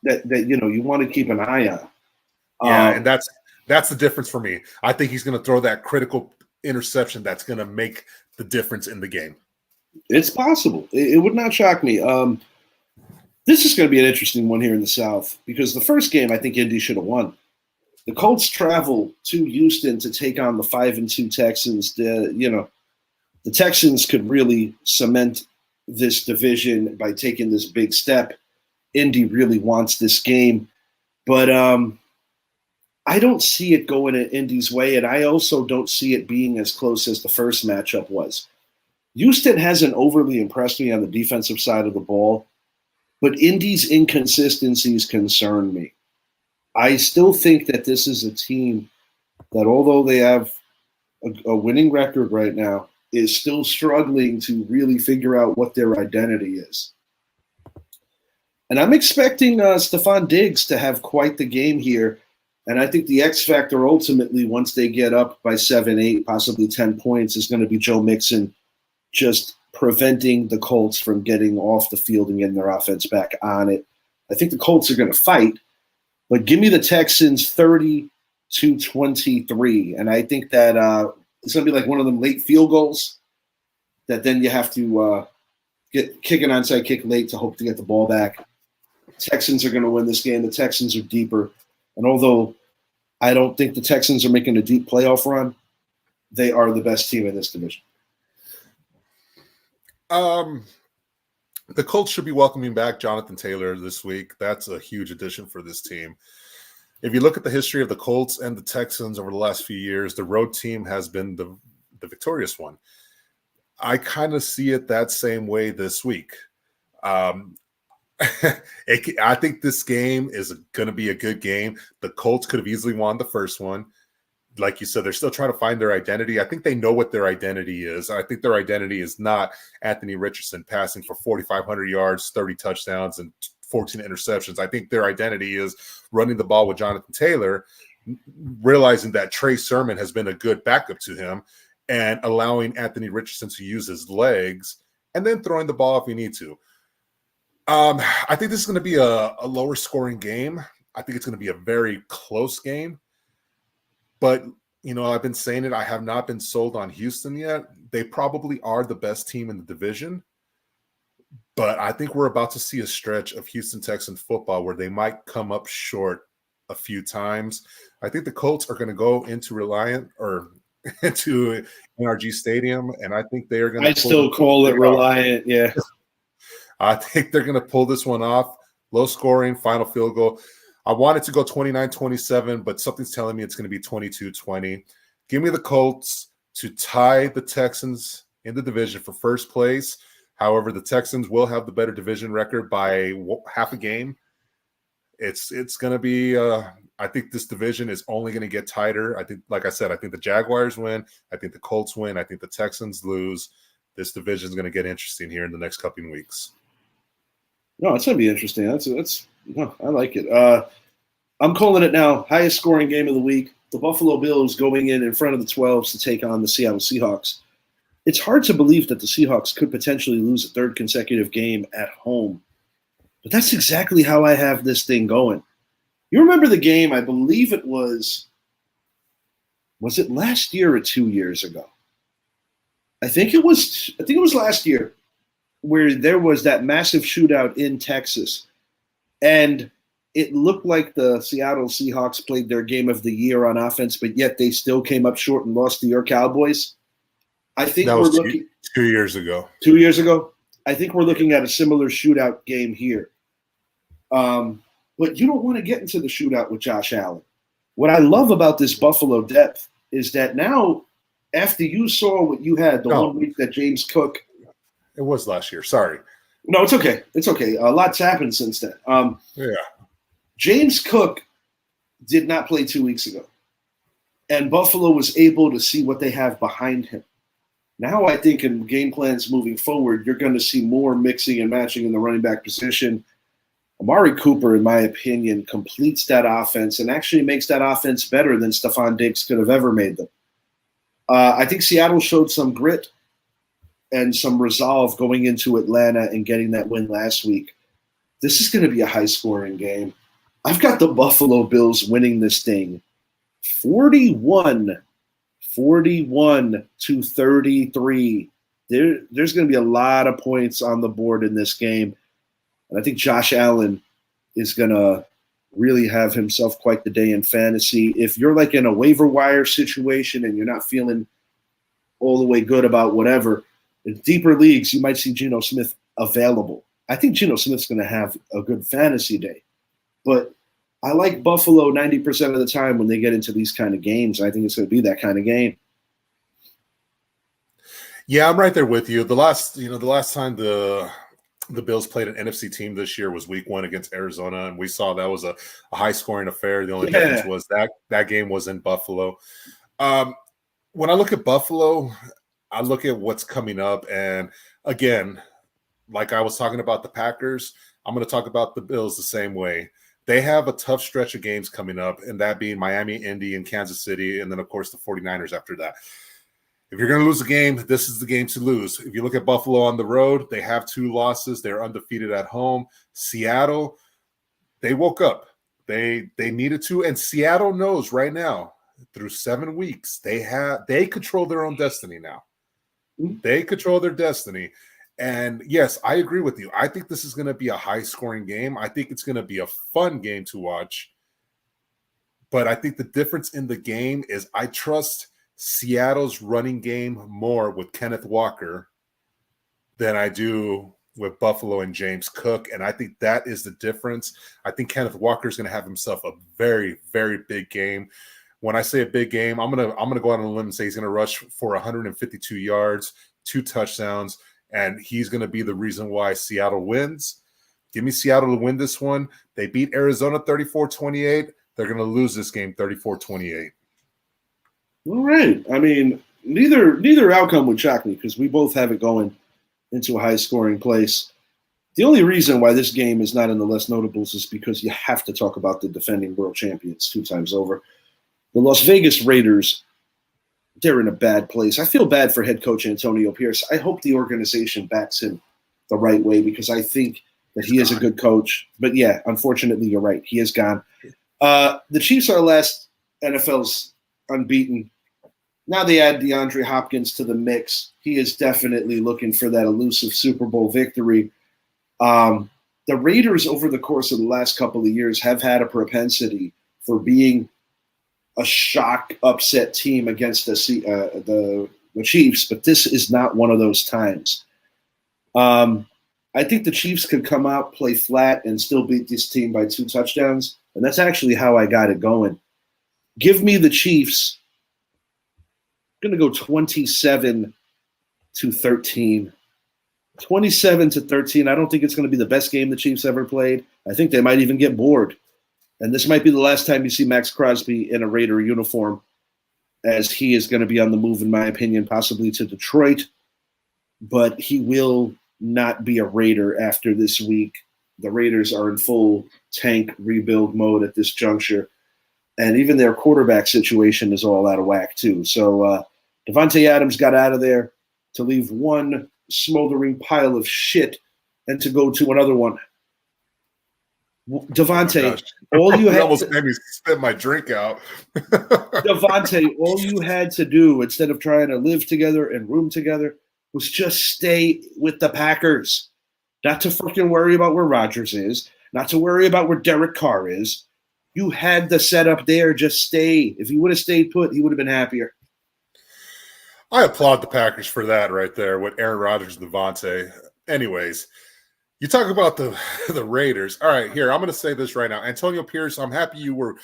that you want to keep an eye on. Yeah, and that's the difference for me. I think he's going to throw that critical interception that's going to make the difference in the game. It's possible. It would not shock me. This is going to be an interesting one here in the South because the first game I think Indy should have won. The Colts travel to Houston to take on the 5-2 Texans. The Texans could really cement this division by taking this big step. Indy really wants this game, but I don't see it going in Indy's way, and I also don't see it being as close as the first matchup was. Houston hasn't overly impressed me on the defensive side of the ball, but Indy's inconsistencies concern me. I still think that this is a team that, although they have a winning record right now, is still struggling to really figure out what their identity is. And I'm expecting Stephon Diggs to have quite the game here. And I think the X factor ultimately, once they get up by 7, 8, possibly 10 points, is going to be Joe Mixon just preventing the Colts from getting off the field and getting their offense back on it. I think the Colts are going to fight. But give me the Texans 30-23. And I think that it's going to be like one of them late field goals that then you have to kick an onside kick late to hope to get the ball back. Texans are going to win this game. The Texans are deeper. And although I don't think the Texans are making a deep playoff run, they are the best team in this division. The Colts should be welcoming back Jonathan Taylor this week. That's a huge addition for this team. If you look at the history of the Colts and the Texans over the last few years, the road team has been the victorious one. I kind of see it that same way this week. I think this game is going to be a good game. The Colts could have easily won the first one. Like you said, they're still trying to find their identity. I think they know what their identity is. I think their identity is not Anthony Richardson passing for 4,500 yards, 30 touchdowns, and 14 interceptions. I think their identity is running the ball with Jonathan Taylor, realizing that Trey Sermon has been a good backup to him, and allowing Anthony Richardson to use his legs, and then throwing the ball if you need to. I think this is going to be a lower scoring game. I think it's going to be a very close game. But, I've been saying it. I have not been sold on Houston yet. They probably are the best team in the division. But I think we're about to see a stretch of Houston Texans football where they might come up short a few times. I think the Colts are going to go into into NRG Stadium, and I think they are going to. I still call it Reliant, yeah. I think they're going to pull this one off. Low scoring, final field goal. I want it to go 29-27, but something's telling me it's going to be 22-20. Give me the Colts to tie the Texans in the division for first place. However, the Texans will have the better division record by half a game. It's going to be I think this division is only going to get tighter. I think, like I said, I think the Jaguars win. I think the Colts win. I think the Texans lose. This division is going to get interesting here in the next couple of weeks. No, it's going to be interesting. That's I like it. I'm calling it now. Highest scoring game of the week. The Buffalo Bills going in front of the 12s to take on the Seattle Seahawks. It's hard to believe that the Seahawks could potentially lose a third consecutive game at home. But that's exactly how I have this thing going. You remember the game, I believe it was it last year or 2 years ago? I think it was last year, where there was that massive shootout in Texas. And it looked like the Seattle Seahawks played their game of the year on offense, but yet they still came up short and lost to your Cowboys. I think That we're was looking 2 years ago. 2 years ago. I think we're looking at a similar shootout game here. But you don't want to get into the shootout with Josh Allen. What I love about this Buffalo depth is that now, after you saw what you had the 1 week that James Cook. It was last year. Sorry. No, it's okay. It's okay. A lot's happened since then. Yeah. James Cook did not play 2 weeks ago. And Buffalo was able to see what they have behind him. Now I think in game plans moving forward, you're going to see more mixing and matching in the running back position. Amari Cooper, in my opinion, completes that offense and actually makes that offense better than Stephon Diggs could have ever made them. I think Seattle showed some grit and some resolve going into Atlanta and getting that win last week. This is going to be a high-scoring game. I've got the Buffalo Bills winning this thing 41-33. There's going to be a lot of points on the board in this game. And I think Josh Allen is going to really have himself quite the day in fantasy. If you're like in a waiver wire situation and you're not feeling all the way good about whatever, in deeper leagues, you might see Geno Smith available. I think Geno Smith's going to have a good fantasy day. But I like Buffalo 90% of the time when they get into these kind of games. I think it's going to be that kind of game. Yeah, I'm right there with you. The last time the Bills played an NFC team this year was week 1 against Arizona, and we saw that was a high-scoring affair. The only difference was that game was in Buffalo. When I look at Buffalo, I look at what's coming up, and again, like I was talking about the Packers, I'm going to talk about the Bills the same way. They have a tough stretch of games coming up, and that being Miami, Indy, and Kansas City, and then, of course, the 49ers after that. If you're going to lose a game, this is the game to lose. If you look at Buffalo on the road, they have 2 losses. They're undefeated at home. Seattle, they woke up. They needed to, and Seattle knows right now, through 7 weeks, they control their own destiny now. They control their destiny. And yes, I agree with you. I think this is going to be a high-scoring game. I think it's going to be a fun game to watch. But I think the difference in the game is I trust Seattle's running game more with Kenneth Walker than I do with Buffalo and James Cook. And I think that is the difference. I think Kenneth Walker is going to have himself a very, very big game. When I say a big game, I'm gonna go out on a limb and say he's going to rush for 152 yards, 2 touchdowns, and he's going to be the reason why Seattle wins. Give me Seattle to win this one. They beat Arizona 34-28. They're going to lose this game 34-28. All right. I mean, neither outcome would shock me because we both have it going into a high-scoring place. The only reason why this game is not in the less notables is because you have to talk about the defending world champions 2 times over. The Las Vegas Raiders, they're in a bad place. I feel bad for head coach Antonio Pierce. I hope the organization backs him the right way because I think that he is a good coach. But, yeah, unfortunately, you're right. He is gone. The Chiefs are last NFL's unbeaten. Now they add DeAndre Hopkins to the mix. He is definitely looking for that elusive Super Bowl victory. The Raiders, over the course of the last couple of years, have had a propensity for being a shock upset team against the Chiefs, but this is not one of those times. I think the Chiefs could come out, play flat, and still beat this team by 2 touchdowns, and that's actually how I got it going. Give me the Chiefs. I'm going to go 27-13. 27-13. I don't think it's going to be the best game the Chiefs ever played. I think they might even get bored. And this might be the last time you see Max Crosby in a Raider uniform, as he is going to be on the move, in my opinion, possibly to Detroit. But he will not be a Raider after this week. the Raiders are in full tank rebuild mode at this juncture. And even their quarterback situation is all out of whack, too. So Davante Adams got out of there to leave one smoldering pile of shit and to go to another one. Davante, all you had almost made me spit my drink out. Davante, all you had to do instead of trying to live together and room together was just stay with the Packers. Not to freaking worry about where Rodgers is, not to worry about where Derek Carr is. You had the setup there. Just stay. If he would have stayed put, he would have been happier. I applaud the Packers for that right there with Aaron Rodgers and Davante. Anyways, you talk about the Raiders. All right, here, I'm going to say this right now. Antonio Pierce, I'm happy you were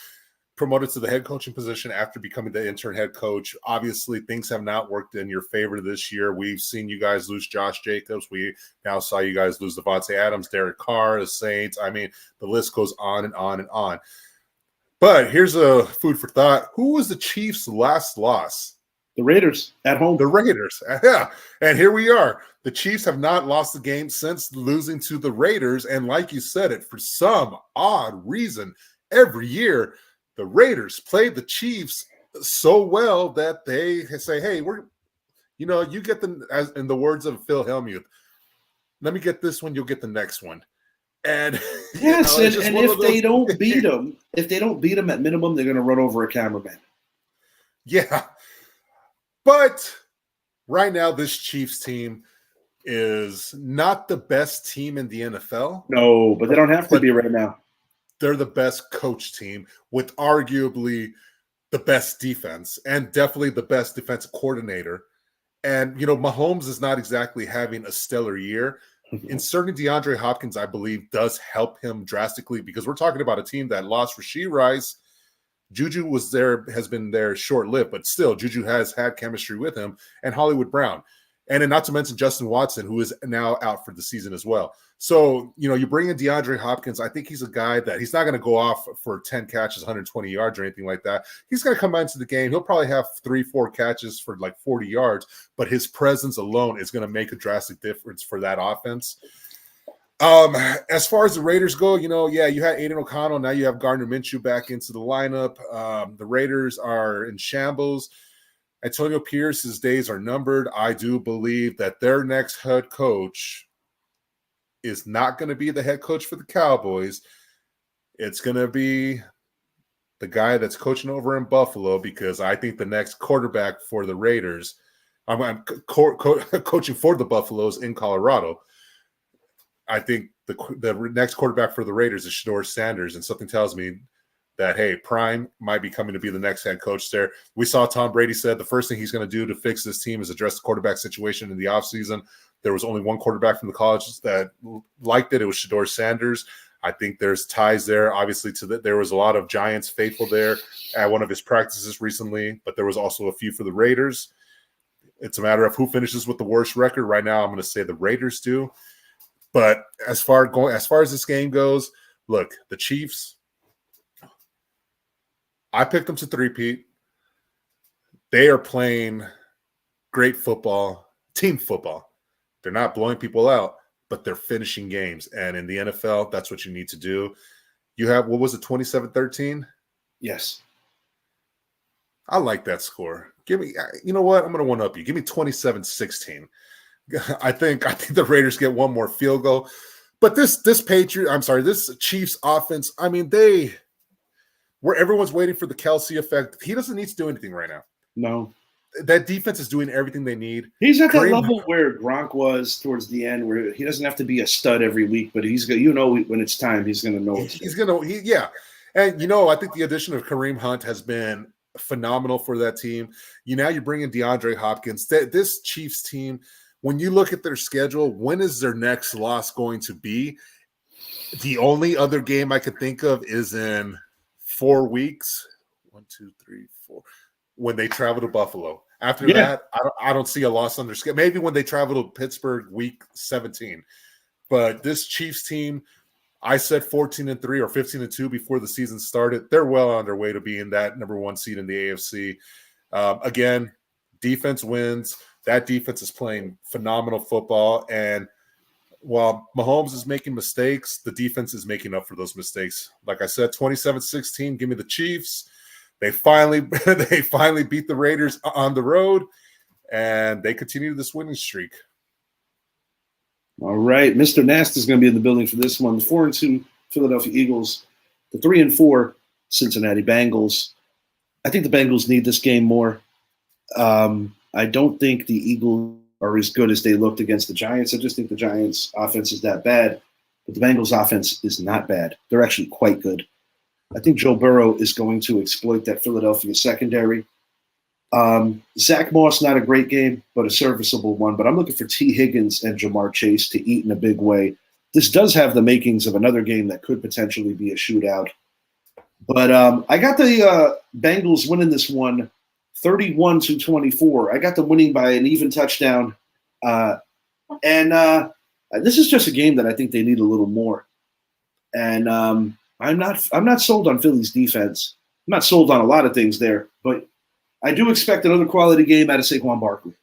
promoted to the head coaching position after becoming the intern head coach. Obviously, things have not worked in your favor this year. We've seen you guys lose Josh Jacobs. We now saw you guys lose Davante Adams, Derek Carr, the Saints. I mean, the list goes on and on and on. But here's a food for thought. Who was the Chiefs' last loss? The Raiders at home. The Raiders. Yeah. And here we are. The Chiefs have not lost the game since losing to the Raiders. And like you said it, for some odd reason, every year, the Raiders play the Chiefs so well that they say, hey, you get them, as in the words of Phil Hellmuth, let me get this one, you'll get the next one. And yes, and if they don't beat them, at minimum, they're going to run over a cameraman. Yeah. But right now, this Chiefs team is not the best team in the NFL. No, but they don't have to be right now. They're the best coach team with arguably the best defense and definitely the best defensive coordinator. And, Mahomes is not exactly having a stellar year. Inserting DeAndre Hopkins, I believe, does help him drastically because we're talking about a team that lost Rashee Rice. Juju has been there short-lived, but still, Juju has had chemistry with him, and Hollywood Brown. And then not to mention Justin Watson, who is now out for the season as well. So, you bring in DeAndre Hopkins. I think he's a guy that he's not going to go off for 10 catches, 120 yards or anything like that. He's going to come into the game. He'll probably have 3-4 catches for like 40 yards, but his presence alone is going to make a drastic difference for that offense. As far as the Raiders go, you had Aiden O'Connell. Now you have Gardner Minshew back into the lineup. The Raiders are in shambles. Antonio Pierce's days are numbered. I do believe that their next head coach is not going to be the head coach for the Cowboys. It's going to be the guy that's coaching over in Buffalo because I think the next quarterback for the Raiders, I'm coaching for the Buffaloes in Colorado. I think the next quarterback for the Raiders is Shedeur Sanders, and something tells me that, hey, Prime might be coming to be the next head coach there. We saw Tom Brady said the first thing he's going to do to fix this team is address the quarterback situation in the offseason. There was only one quarterback from the college that liked it. It was Shedeur Sanders. I think there's ties there, obviously, there was a lot of Giants faithful there at one of his practices recently, but there was also a few for the Raiders. It's a matter of who finishes with the worst record. Right now, I'm going to say the Raiders do. But as far as this game goes, look, the Chiefs, I picked them to three-peat. They are playing great football, team football. They're not blowing people out, but they're finishing games. And in the NFL, that's what you need to do. You have, what was it, 27-13? Yes. I like that score. Give me, you know what? I'm going to one-up you. Give me 27-16. I think the Raiders get one more field goal. But this Chiefs offense, I mean, where everyone's waiting for the Kelsey effect, he doesn't need to do anything right now. No. That defense is doing everything they need. He's at that level where Gronk was towards the end, where he doesn't have to be a stud every week, but he's going when it's time, he's going to know. Yeah. And, I think the addition of Kareem Hunt has been phenomenal for that team. Now you bring in DeAndre Hopkins. This Chiefs team, when you look at their schedule, when is their next loss going to be? The only other game I could think of is in 4 weeks. 1, 2, 3, 4. When they travel to Buffalo. After that, I don't see a loss on their schedule. Maybe when they travel to Pittsburgh week 17. But this Chiefs team, I said 14-3 or 15-2 before the season started. They're well on their way to being that number one seed in the AFC. Again, defense wins. That defense is playing phenomenal football. And while Mahomes is making mistakes, the defense is making up for those mistakes. Like I said, 27-16, give me the Chiefs. They finally beat the Raiders on the road, and they continue this winning streak. All right. Mr. Nast is going to be in the building for this one. The 4-2 Philadelphia Eagles, the 3-4 Cincinnati Bengals. I think the Bengals need this game more. I don't think the Eagles are as good as they looked against the Giants. I just think the Giants' offense is that bad, but the Bengals' offense is not bad. They're actually quite good. I think Joe Burrow is going to exploit that Philadelphia secondary. Zach Moss, not a great game, but a serviceable one. But I'm looking for T. Higgins and Jamar Chase to eat in a big way. This does have the makings of another game that could potentially be a shootout. But I got the Bengals winning this one 31-24. I got them winning by an even touchdown. And this is just a game that I think they need a little more. And I'm not sold on Philly's defense. I'm not sold on a lot of things there, but I do expect another quality game out of Saquon Barkley.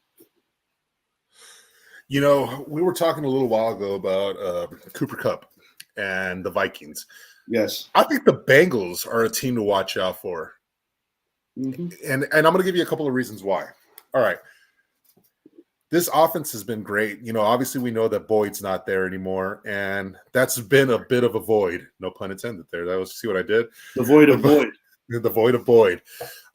You know, we were talking a little while ago about Cooper Kupp and the Vikings. Yes. I think the Bengals are a team to watch out for. Mm-hmm. And I'm going to give you a couple of reasons why. All right. This offense has been great. You know, obviously we know that Boyd's not there anymore, and that's been a bit of a void. No pun intended there. That was, see what I did? The void of Boyd. The void of Boyd.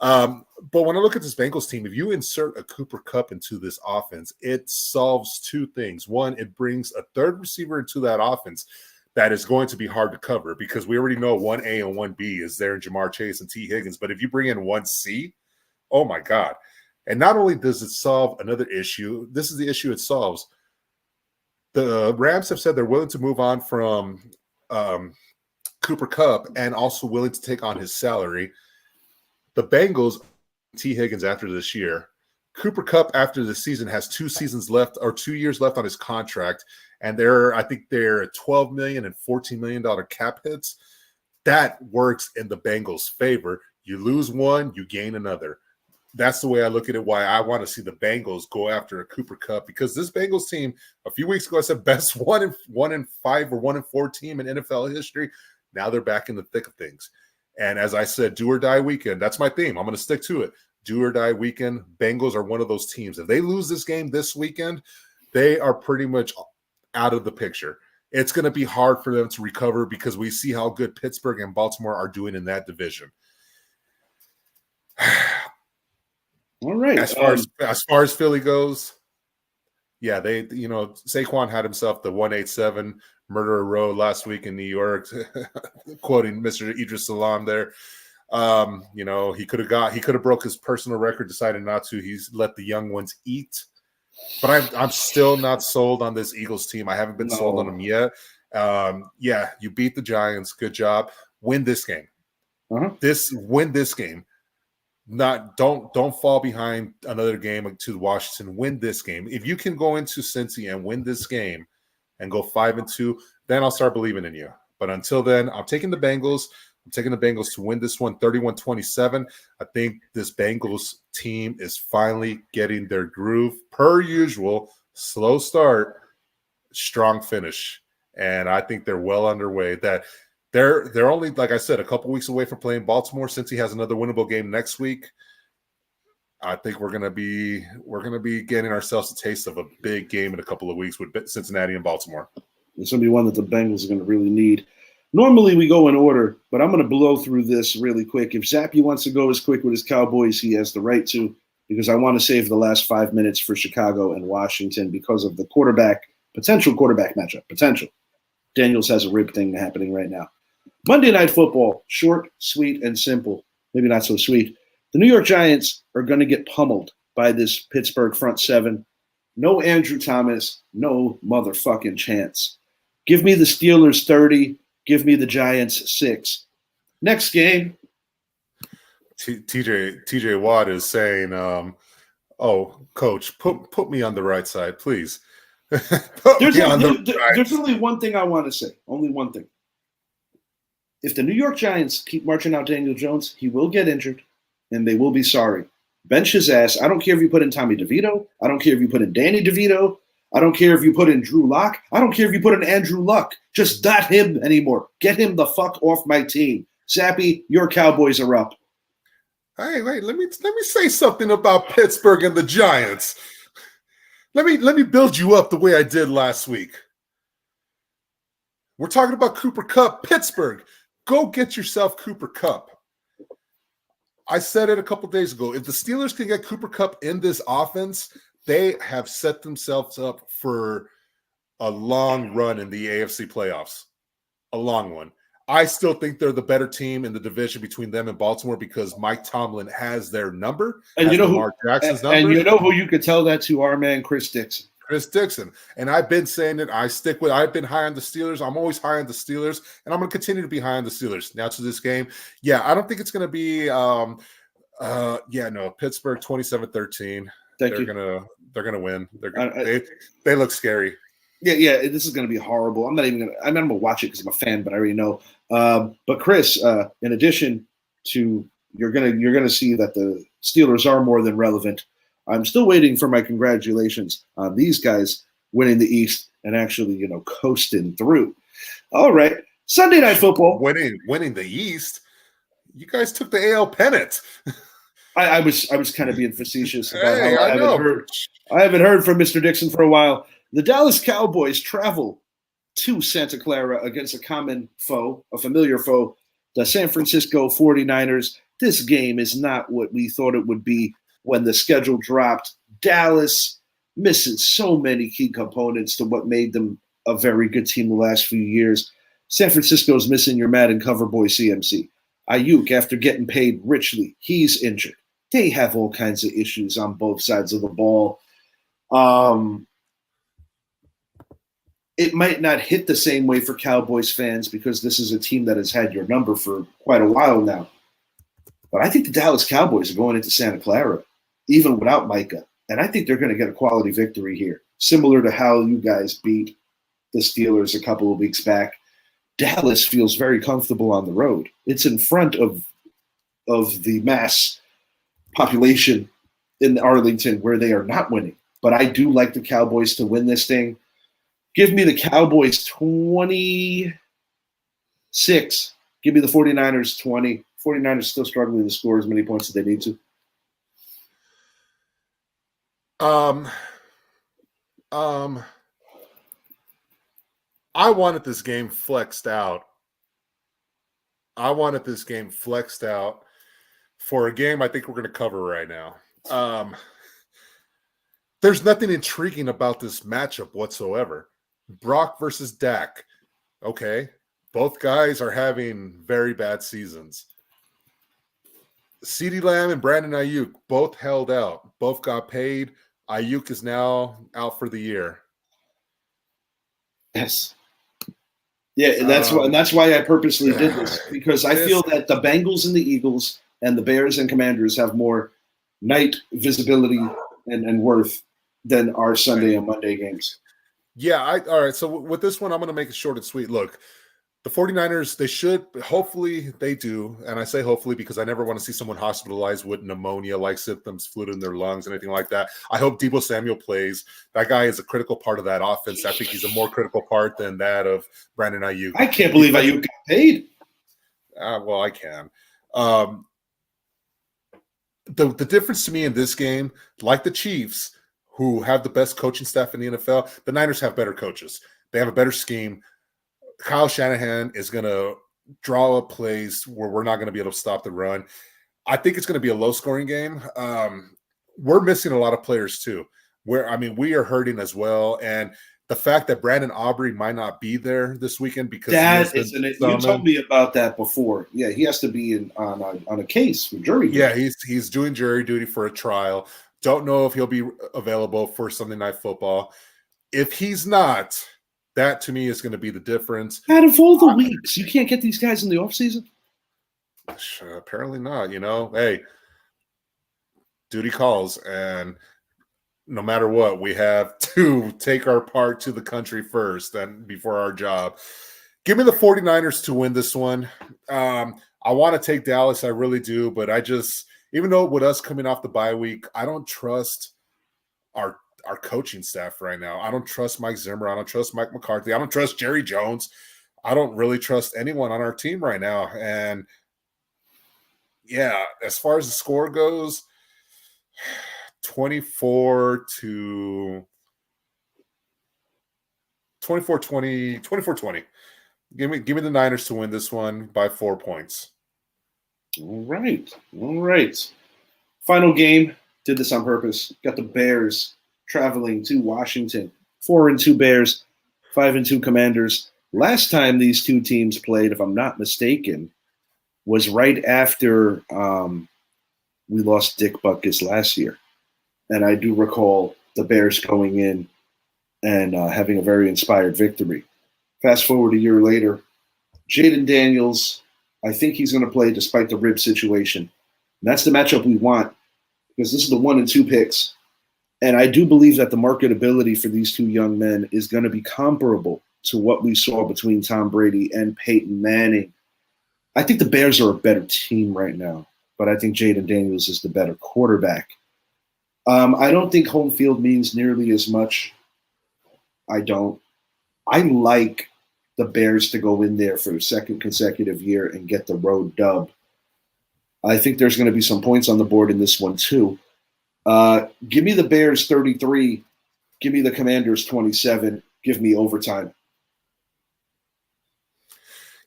But when I look at this Bengals team, if you insert a Cooper Kupp into this offense, it solves two things. One, it brings a third receiver into that offense that is going to be hard to cover because we already know 1A and 1B is there in Jamar Chase and T. Higgins. But if you bring in 1C, oh my God. And not only does it solve another issue, this is the issue it solves. The Rams have said they're willing to move on from Cooper Kupp and also willing to take on his salary. The Bengals, T. Higgins after this year, Cooper Kupp after the season has 2 seasons left or 2 years left on his contract. And I think they're $12 million and $14 million cap hits. That works in the Bengals' favor. You lose one, you gain another. That's the way I look at it, why I want to see the Bengals go after a Cooper Kupp, because this Bengals team, a few weeks ago, I said best 1-5 or 1-4 team in NFL history. Now they're back in the thick of things. And as I said, do or die weekend. That's my theme. I'm going to stick to it. Do or die weekend. Bengals are one of those teams. If they lose this game this weekend, they are pretty much out of the picture. It's going to be hard for them to recover because we see how good Pittsburgh and Baltimore are doing in that division. All right. As far as Philly goes, yeah, Saquon had himself the 187 Murderer Row last week in New York, quoting Mr. Idris Salam there. He could have broke his personal record, decided not to. He's let the young ones eat. But I'm still not sold on this Eagles team. I haven't been sold on them yet. You beat the Giants. Good job. Win this game. Win this game. Don't fall behind another game to Washington. Win this game. If you can go into Cincy and win this game and go 5-2, then I'll start believing in you. But until then, I'm taking the Bengals. I'm taking the Bengals to win this one 31-27. I think this Bengals team is finally getting their groove. Per usual, slow start, strong finish. And I think they're well underway. That they're only, like I said, a couple weeks away from playing Baltimore. Since he has another winnable game next week, I think we're gonna be getting ourselves a taste of a big game in a couple of weeks with Cincinnati and Baltimore. It's gonna be one that the Bengals are gonna really need. Normally we go in order, but I'm going to blow through this really quick. If Zappy wants to go as quick with his Cowboys, he has the right to, because I want to save the last 5 minutes for Chicago and Washington because of the potential quarterback matchup. Potential. Daniels has a rib thing happening right now. Monday Night Football, short, sweet, and simple. Maybe not so sweet. The New York Giants are going to get pummeled by this Pittsburgh front seven. No Andrew Thomas, no motherfucking chance. Give me the Steelers 30. Give me the Giants 6. Next game. TJ Watt is saying, Coach, put me on the right side, please. There's only one thing I want to say. Only one thing. If the New York Giants keep marching out Daniel Jones, he will get injured, and they will be sorry. Bench his ass. I don't care if you put in Tommy DeVito. I don't care if you put in Danny DeVito. I don't care if you put in Drew Lock. I don't care if you put in Andrew Luck. Just not him anymore. Get him the fuck off my team. Zappy, your Cowboys are up. Hey, wait, let me say something about Pittsburgh and the Giants. Let me build you up the way I did last week. We're talking about Cooper Kupp. Pittsburgh, go get yourself Cooper Kupp. I said it a couple days ago. If the Steelers can get Cooper Kupp in this offense, they have set themselves up for a long run in the AFC playoffs. A long one. I still think they're the better team in the division between them and Baltimore because Mike Tomlin has their number. And you know Lamar Jackson's number. And you know who you could tell that to? Our man, Chris Dixon. Chris Dixon. And I've been saying it. I've been high on the Steelers. I'm always high on the Steelers. And I'm going to continue to be high on the Steelers. Now to this game. Yeah, I don't think it's going to be Pittsburgh 27-13. They're gonna win. They look scary. Yeah. This is gonna be horrible. I'm gonna watch it because I'm a fan, but I already know. But Chris, in addition to you're gonna see that the Steelers are more than relevant. I'm still waiting for my congratulations on these guys winning the East and actually coasting through. All right, Sunday Night Football. Winning the East. You guys took the AL pennant. I was kind of being facetious about hey, how I haven't heard from Mr. Dixon for a while. The Dallas Cowboys travel to Santa Clara against a common foe, a familiar foe, the San Francisco 49ers. This game is not what we thought it would be when the schedule dropped. Dallas missing so many key components to what made them a very good team the last few years. San Francisco's missing your Madden cover boy CMC. Ayuk, after getting paid richly, he's injured. They have all kinds of issues on both sides of the ball. It might not hit the same way for Cowboys fans because this is a team that has had your number for quite a while now. But I think the Dallas Cowboys are going into Santa Clara, even without Micah. And I think they're going to get a quality victory here, similar to how you guys beat the Steelers a couple of weeks back. Dallas feels very comfortable on the road. It's in front of the mass population in Arlington where they are not winning. But I do like the Cowboys to win this thing. Give me the Cowboys 26. Give me the 49ers 20. 49ers still struggling to score as many points as they need to. I wanted this game flexed out. For a game I think we're going to cover right now. There's nothing intriguing about this matchup whatsoever. Brock versus Dak. Okay. Both guys are having very bad seasons. CeeDee Lamb and Brandon Ayuk both held out. Both got paid. Ayuk is now out for the year. Yes. Yeah, that's why I purposely did this, because I feel that the Bengals and the Eagles and the Bears and Commanders have more night visibility and worth than our Sunday and Monday games. Yeah, all right. So with this one, I'm going to make it short and sweet. Look, the 49ers, hopefully they do. And I say hopefully because I never want to see someone hospitalized with pneumonia-like symptoms, fluid in their lungs, anything like that. I hope Deebo Samuel plays. That guy is a critical part of that offense. I think he's a more critical part than that of Brandon Ayuk. I can't believe Ayuk got paid. Well, I can. The difference to me in this game, like the Chiefs, who have the best coaching staff in the NFL, the Niners have better coaches. They have a better scheme. Kyle Shanahan is going to draw up plays where we're not going to be able to stop the run. I think it's going to be a low-scoring game. We're missing a lot of players too. We are hurting as well. And the fact that Brandon Aubrey might not be there this weekend because you told me about that before. Yeah, he has to be on a case for jury duty. Yeah, he's doing jury duty for a trial. Don't know if he'll be available for Sunday Night Football. If he's not, that to me is going to be the difference. Out of all the weeks, you can't get these guys in the offseason? Apparently not. Hey, duty calls, and no matter what, we have to take our part to the country first and before our job. Give me the 49ers to win this one. I want to take Dallas. I really do, but even though with us coming off the bye week, I don't trust our coaching staff right now. I don't trust Mike Zimmer. I don't trust Mike McCarthy. I don't trust Jerry Jones. I don't really trust anyone on our team right now. And yeah, as far as the score goes, 24 to 24-20, 24-20. Give me the Niners to win this one by 4 points. All right. Final game. Did this on purpose. Got the Bears traveling to Washington. 4-2 Bears, 5-2 Commanders. Last time these two teams played, if I'm not mistaken, was right after we lost Dick Butkus last year. And I do recall the Bears going in and having a very inspired victory. Fast forward a year later, Jaden Daniels, I think he's going to play despite the rib situation. And that's the matchup we want because this is the 1 and 2 picks. And I do believe that the marketability for these two young men is going to be comparable to what we saw between Tom Brady and Peyton Manning. I think the Bears are a better team right now, but I think Jaden Daniels is the better quarterback. I don't think home field means nearly as much. I don't. I like the Bears to go in there for a second consecutive year and get the road dub. I think there's going to be some points on the board in this one too. Give me the Bears 33. Give me the Commanders 27. Give me overtime.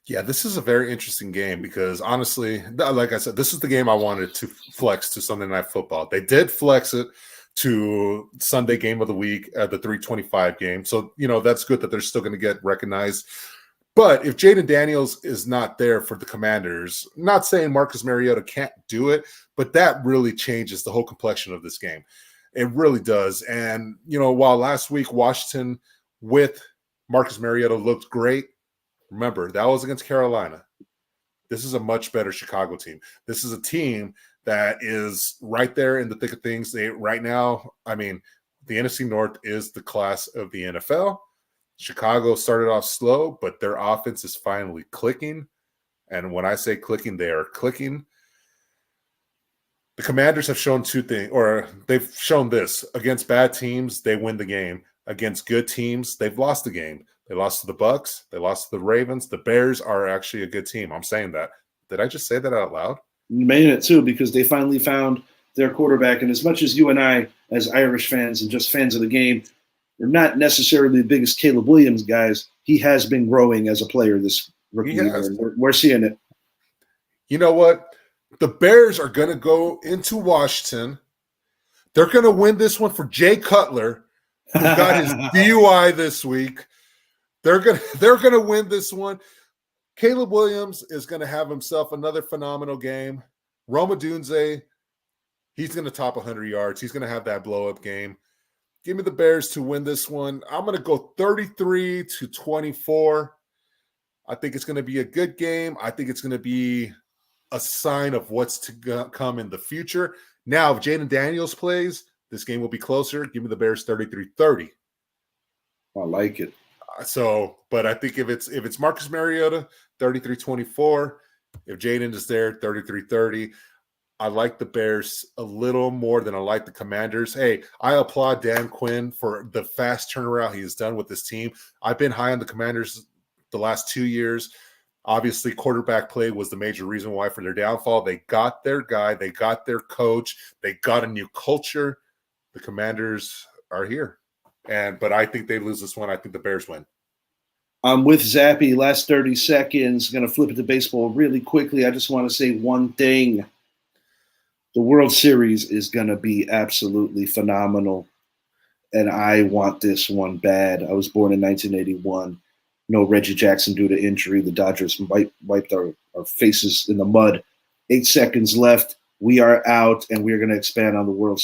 Yeah, this is a very interesting game because honestly, like I said, this is the game I wanted to flex to Sunday Night Football. They did flex it to Sunday game of the week at the 325 game. So, that's good that they're still going to get recognized. But if Jaden Daniels is not there for the Commanders, not saying Marcus Mariota can't do it, but that really changes the whole complexion of this game. It really does. And, while last week Washington with Marcus Mariota looked great, remember, that was against Carolina. This is a much better Chicago team. This is a team that is right there in the thick of things. Right now, the NFC North is the class of the NFL. Chicago started off slow, but their offense is finally clicking. And when I say clicking, they are clicking. The Commanders have shown two things, or they've shown this. Against bad teams, they win the game. Against good teams, they've lost the game. They lost to the Bucks. They lost to the Ravens. The Bears are actually a good team. I'm saying that. Did I just say that out loud? You made it too because they finally found their quarterback. And as much as you and I, as Irish fans and just fans of the game, are not necessarily the biggest Caleb Williams guys, he has been growing as a player this rookie year. And we're seeing it. You know what? The Bears are going to go into Washington. They're going to win this one for Jay Cutler, who got his DUI this week. They're gonna win this one. Caleb Williams is going to have himself another phenomenal game. Roma Dunze, he's going to top 100 yards. He's going to have that blow-up game. Give me the Bears to win this one. I'm going to go 33-24. I think it's going to be a good game. I think it's going to be a sign of what's to come in the future. Now, if Jaden Daniels plays, this game will be closer. Give me the Bears 33-30. I like it. But I think if it's Marcus Mariota, 33-24. If Jaden is there, 33-30. I like the Bears a little more than I like the Commanders. Hey, I applaud Dan Quinn for the fast turnaround he has done with this team. I've been high on the Commanders the last 2 years. Obviously, quarterback play was the major reason why for their downfall. They got their guy. They got their coach. They got a new culture. The Commanders are here. But I think they lose this one. I think the Bears win. I'm with Zappy. Last 30 seconds. Going to flip it to baseball really quickly. I just want to say one thing. The World Series is going to be absolutely phenomenal. And I want this one bad. I was born in 1981. No Reggie Jackson due to injury. The Dodgers wiped our faces in the mud. 8 seconds left. We are out, and we are going to expand on the World